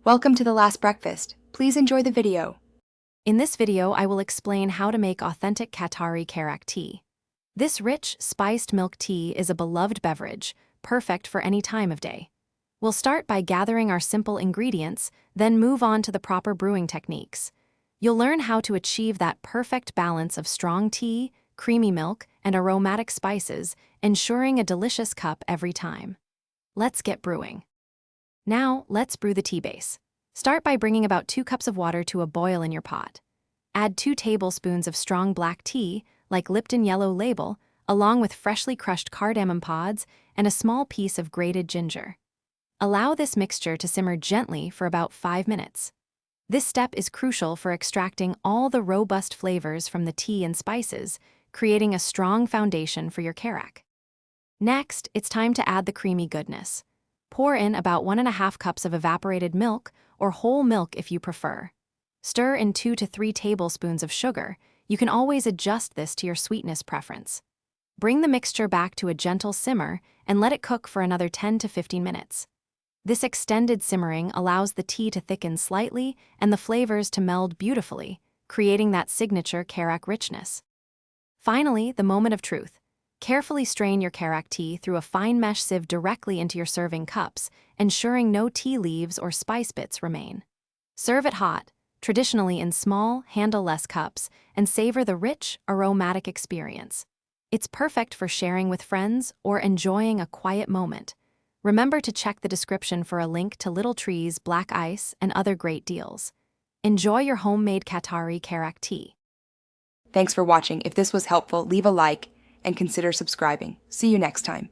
Welcome to The Last Breakfast. Please enjoy the video. In this video, I will explain how to make authentic Qatari Karak tea. This rich, spiced milk tea is a beloved beverage, perfect for any time of day. We'll start by gathering our simple ingredients, then move on to the proper brewing techniques. You'll learn how to achieve that perfect balance of strong tea, creamy milk, and aromatic spices, ensuring a delicious cup every time. Let's get brewing. Now, let's brew the tea base. Start by bringing about 2 cups of water to a boil in your pot. Add 2 tablespoons of strong black tea, like Lipton Yellow Label, along with freshly crushed cardamom pods and a small piece of grated ginger. Allow this mixture to simmer gently for about 5 minutes. This step is crucial for extracting all the robust flavors from the tea and spices, creating a strong foundation for your Karak. Next, it's time to add the creamy goodness. Pour in about 1.5 cups of evaporated milk or whole milk if you prefer. Stir in 2 to 3 tablespoons of sugar. You can always adjust this to your sweetness preference. Bring the mixture back to a gentle simmer and let it cook for another 10 to 15 minutes. This extended simmering allows the tea to thicken slightly and the flavors to meld beautifully, creating that signature Karak richness. Finally, the moment of truth. Carefully strain your Karak tea through a fine mesh sieve directly into your serving cups, ensuring no tea leaves or spice bits remain. Serve it hot, traditionally in small, handle-less cups, and savor the rich, aromatic experience. It's perfect for sharing with friends or enjoying a quiet moment. Remember to check the description for a link to Little Trees, Black Ice, and other great deals. Enjoy your homemade Qatari Karak tea. Thanks for watching. If this was helpful, leave a like and consider subscribing. See you next time.